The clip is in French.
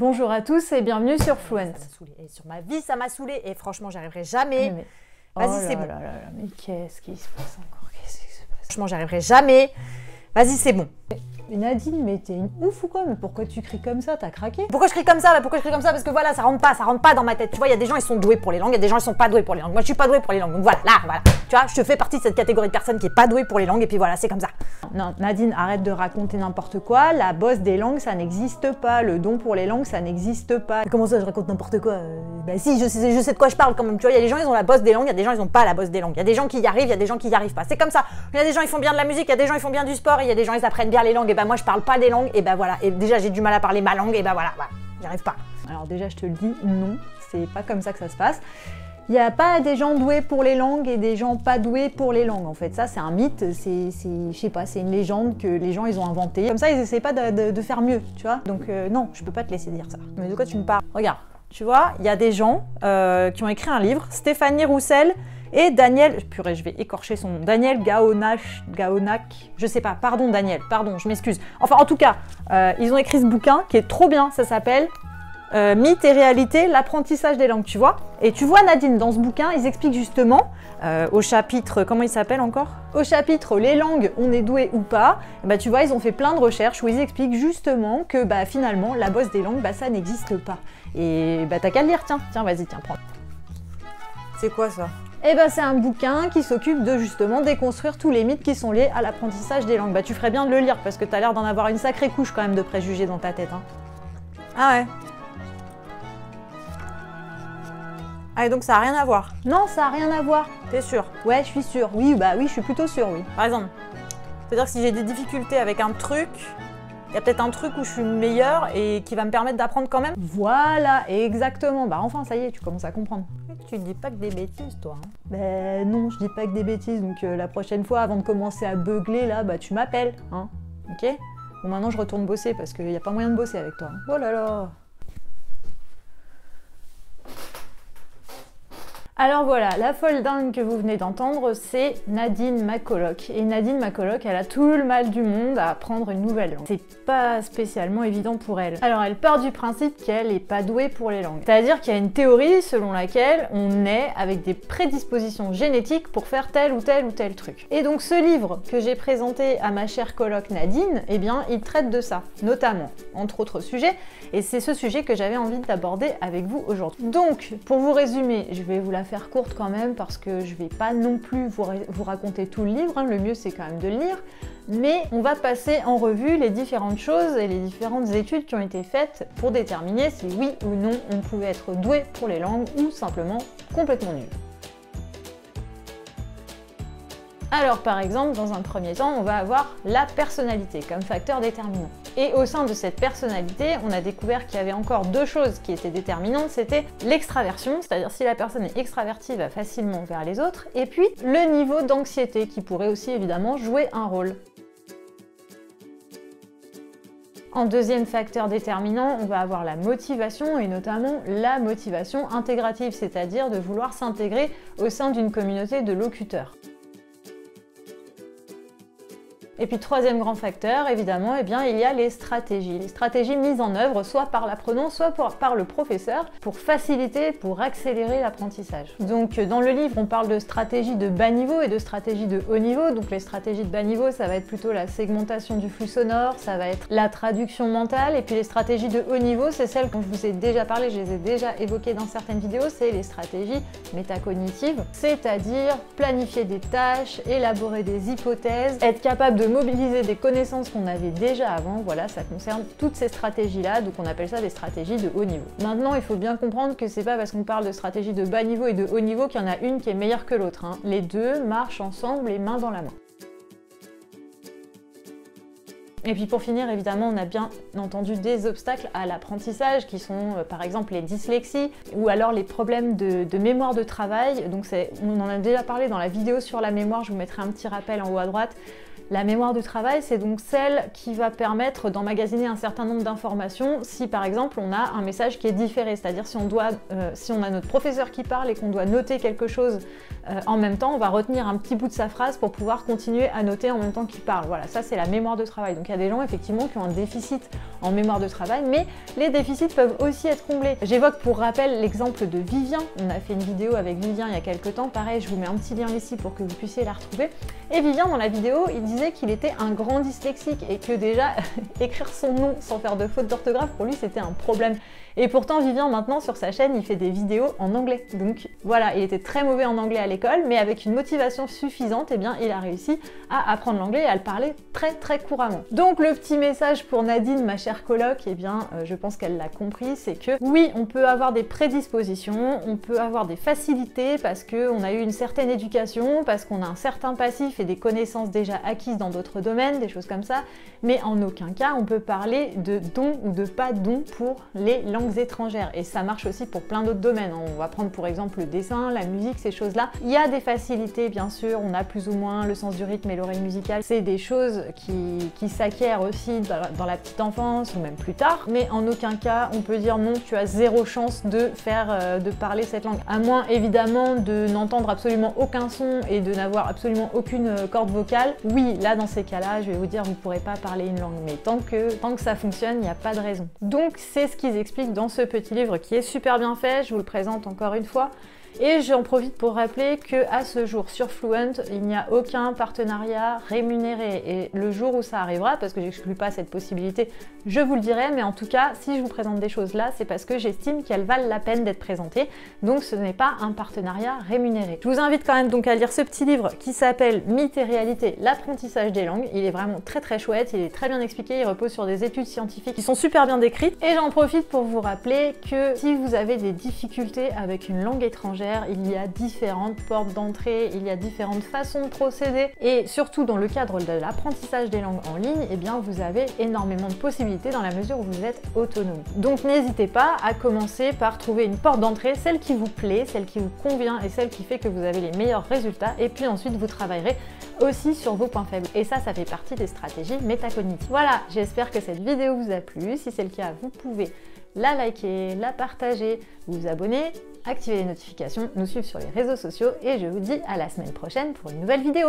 Bonjour à tous et bienvenue sur Fluent. Et sur ma vie, ça m'a saoulée et franchement, j'y arriverai jamais. Vas-y, c'est bon. Mais qu'est-ce qui se passe encore? Qu'est-ce qui se passe? Franchement, j'y arriverai jamais. Vas-y, c'est bon. Mais Nadine, mais t'es une ouf ou quoi? Mais pourquoi tu cries comme ça? T'as craqué? Pourquoi je crie comme ça? Pourquoi je crie comme ça? Parce que voilà, ça rentre pas dans ma tête. Tu vois, il y a des gens, ils sont doués pour les langues, il y a des gens, ils sont pas doués pour les langues. Moi, je suis pas douée pour les langues. Donc voilà, voilà. Tu vois, je fais partie de cette catégorie de personnes qui est pas douée pour les langues et puis voilà, c'est comme ça. Non, Nadine, arrête de raconter n'importe quoi. La bosse des langues, ça n'existe pas. Le don pour les langues, ça n'existe pas. Comment ça, je raconte n'importe quoi? Bah si, je sais de quoi je parle quand même. Tu vois, il y a des gens, ils ont la bosse des langues, il y a des gens, ils ont pas la bosse des langues. Il y a des gens qui y arrivent, il y a des gens qui y arrivent pas. C'est comme ça. Il y a des gens, ils font bien de la musique, il y a des gens, ils font bien du sport, et il y a des gens, ils apprennent bien les langues. Et ben moi, je parle pas des langues, et ben voilà. Et déjà, j'ai du mal à parler ma langue, et ben voilà, j'y arrive pas. Alors déjà, je te le dis, non, c'est pas comme ça que ça se passe. Il n'y a pas des gens doués pour les langues et des gens pas doués pour les langues, en fait. Ça, c'est un mythe, je sais pas, c'est une légende que les gens, ils ont inventée. Comme ça, ils essaient pas de faire mieux, tu vois. Donc non, je peux pas te laisser dire ça. Mais de quoi tu me parles? Regarde, tu vois, il y a des gens qui ont écrit un livre, Stéphanie Roussel et Daniel, purée, je vais écorcher son nom, Daniel Gaonac, je sais pas, pardon Daniel, pardon, je m'excuse. Enfin, en tout cas, ils ont écrit ce bouquin qui est trop bien, ça s'appelle Mythe et réalité, l'apprentissage des langues, tu vois. Et tu vois Nadine, dans ce bouquin, ils expliquent justement, au chapitre, comment il s'appelle encore? Au chapitre les langues, on est doué ou pas, bah tu vois, ils ont fait plein de recherches où ils expliquent justement que bah finalement, la bosse des langues, bah ça n'existe pas. Et bah t'as qu'à le lire, tiens, vas-y, tiens, prends. C'est quoi ça? Eh ben c'est un bouquin qui s'occupe de justement déconstruire tous les mythes qui sont liés à l'apprentissage des langues. Bah tu ferais bien de le lire parce que t'as l'air d'en avoir une sacrée couche quand même de préjugés dans ta tête. Hein. Ah ouais. Ah et donc ça a rien à voir? Non, ça a rien à voir. T'es sûre? Ouais, je suis sûre. Oui, bah oui, je suis plutôt sûre, oui. Par exemple, c'est-à-dire que si j'ai des difficultés avec un truc, il y a peut-être un truc où je suis meilleure et qui va me permettre d'apprendre quand même? Voilà, exactement. Bah enfin, ça y est, tu commences à comprendre. Tu dis pas que des bêtises, toi. Hein. Ben non, je dis pas que des bêtises. Donc la prochaine fois, avant de commencer à beugler, là, bah tu m'appelles, hein. Ok? Bon, maintenant, je retourne bosser parce qu'il n'y a pas moyen de bosser avec toi. Hein. Oh là là! Alors voilà, la folle dingue que vous venez d'entendre, c'est Nadine, ma coloc. Et Nadine, ma coloc, elle a tout le mal du monde à apprendre une nouvelle langue. C'est pas spécialement évident pour elle. Alors elle part du principe qu'elle est pas douée pour les langues. C'est-à-dire qu'il y a une théorie selon laquelle on naît avec des prédispositions génétiques pour faire tel ou tel truc. Et donc ce livre que j'ai présenté à ma chère coloc Nadine, eh bien il traite de ça, notamment, entre autres sujets, et c'est ce sujet que j'avais envie d'aborder avec vous aujourd'hui. Donc, pour vous résumer, je vais vous la faire courte quand même parce que je vais pas non plus vous raconter tout le livre, hein. Le mieux c'est quand même de le lire, mais on va passer en revue les différentes choses et les différentes études qui ont été faites pour déterminer si oui ou non on pouvait être doué pour les langues ou simplement complètement nul. Alors par exemple, dans un premier temps, on va avoir la personnalité comme facteur déterminant. Et au sein de cette personnalité, on a découvert qu'il y avait encore deux choses qui étaient déterminantes, c'était l'extraversion, c'est-à-dire si la personne est extravertie, va facilement vers les autres, et puis le niveau d'anxiété qui pourrait aussi évidemment jouer un rôle. En deuxième facteur déterminant, on va avoir la motivation et notamment la motivation intégrative, c'est-à-dire de vouloir s'intégrer au sein d'une communauté de locuteurs. Et puis troisième grand facteur, évidemment, eh bien, il y a les stratégies. Les stratégies mises en œuvre soit par l'apprenant, soit par le professeur pour faciliter, pour accélérer l'apprentissage. Donc dans le livre, on parle de stratégies de bas niveau et de stratégies de haut niveau. Donc les stratégies de bas niveau, ça va être plutôt la segmentation du flux sonore, ça va être la traduction mentale. Et puis les stratégies de haut niveau, c'est celles dont je vous ai déjà parlé, je les ai déjà évoquées dans certaines vidéos, c'est les stratégies métacognitives, c'est-à-dire planifier des tâches, élaborer des hypothèses, être capable de mobiliser des connaissances qu'on avait déjà avant, voilà, ça concerne toutes ces stratégies-là, donc on appelle ça des stratégies de haut niveau. Maintenant, il faut bien comprendre que c'est pas parce qu'on parle de stratégies de bas niveau et de haut niveau qu'il y en a une qui est meilleure que l'autre, hein. Les deux marchent ensemble, les mains dans la main. Et puis pour finir, évidemment, on a bien entendu des obstacles à l'apprentissage qui sont par exemple les dyslexies ou alors les problèmes de mémoire de travail. Donc on en a déjà parlé dans la vidéo sur la mémoire, je vous mettrai un petit rappel en haut à droite. La mémoire de travail, c'est donc celle qui va permettre d'emmagasiner un certain nombre d'informations si par exemple on a un message qui est différé, c'est-à-dire si on a notre professeur qui parle et qu'on doit noter quelque chose en même temps, on va retenir un petit bout de sa phrase pour pouvoir continuer à noter en même temps qu'il parle. Voilà, ça c'est la mémoire de travail. Donc il y a des gens effectivement qui ont un déficit en mémoire de travail, mais les déficits peuvent aussi être comblés. J'évoque pour rappel l'exemple de Vivien. On a fait une vidéo avec Vivien il y a quelques temps, pareil, je vous mets un petit lien ici pour que vous puissiez la retrouver. Et Vivien, dans la vidéo, il disait qu'il était un grand dyslexique et que déjà écrire son nom sans faire de faute d'orthographe, pour lui c'était un problème. Et pourtant Vivien maintenant sur sa chaîne il fait des vidéos en anglais. Donc voilà, il était très mauvais en anglais à l'école, mais avec une motivation suffisante, eh bien il a réussi à apprendre l'anglais et à le parler très couramment. Donc le petit message pour Nadine, ma chère coloc, eh bien je pense qu'elle l'a compris, c'est que oui, on peut avoir des prédispositions, on peut avoir des facilités parce qu'on a eu une certaine éducation, parce qu'on a un certain passif et des connaissances déjà acquises dans d'autres domaines, des choses comme ça, mais en aucun cas on peut parler de don ou de pas don pour les langues étrangères, et ça marche aussi pour plein d'autres domaines. On va prendre pour exemple le dessin, la musique, ces choses-là. Il y a des facilités bien sûr, on a plus ou moins le sens du rythme et l'oreille musicale, c'est des choses qui s'acquièrent aussi dans la petite enfance ou même plus tard, mais en aucun cas on peut dire non, tu as zéro chance de parler cette langue, à moins évidemment de n'entendre absolument aucun son et de n'avoir absolument aucune corde vocale. Oui, là dans ces cas-là, je vais vous dire, vous pourrez pas parler une langue, mais tant que ça fonctionne, il n'y a pas de raison. Donc c'est ce qu'ils expliquent dans ce petit livre qui est super bien fait, je vous le présente encore une fois. Et j'en profite pour rappeler qu'à ce jour sur Fluent, il n'y a aucun partenariat rémunéré. Et le jour où ça arrivera, parce que j'exclus pas cette possibilité, je vous le dirai, mais en tout cas, si je vous présente des choses là, c'est parce que j'estime qu'elles valent la peine d'être présentées. Donc ce n'est pas un partenariat rémunéré. Je vous invite quand même donc à lire ce petit livre qui s'appelle Mythes et réalité, l'apprentissage des langues. Il est vraiment très chouette, il est très bien expliqué, il repose sur des études scientifiques qui sont super bien décrites. Et j'en profite pour vous rappeler que si vous avez des difficultés avec une langue étrangère, il y a différentes portes d'entrée, il y a différentes façons de procéder, et surtout dans le cadre de l'apprentissage des langues en ligne, eh bien vous avez énormément de possibilités dans la mesure où vous êtes autonome. Donc n'hésitez pas à commencer par trouver une porte d'entrée, celle qui vous plaît, celle qui vous convient et celle qui fait que vous avez les meilleurs résultats, et puis ensuite vous travaillerez aussi sur vos points faibles. Et ça fait partie des stratégies métacognitives. Voilà, j'espère que cette vidéo vous a plu. Si c'est le cas, vous pouvez la liker, la partager, vous abonner, activer les notifications, nous suivre sur les réseaux sociaux, et je vous dis à la semaine prochaine pour une nouvelle vidéo.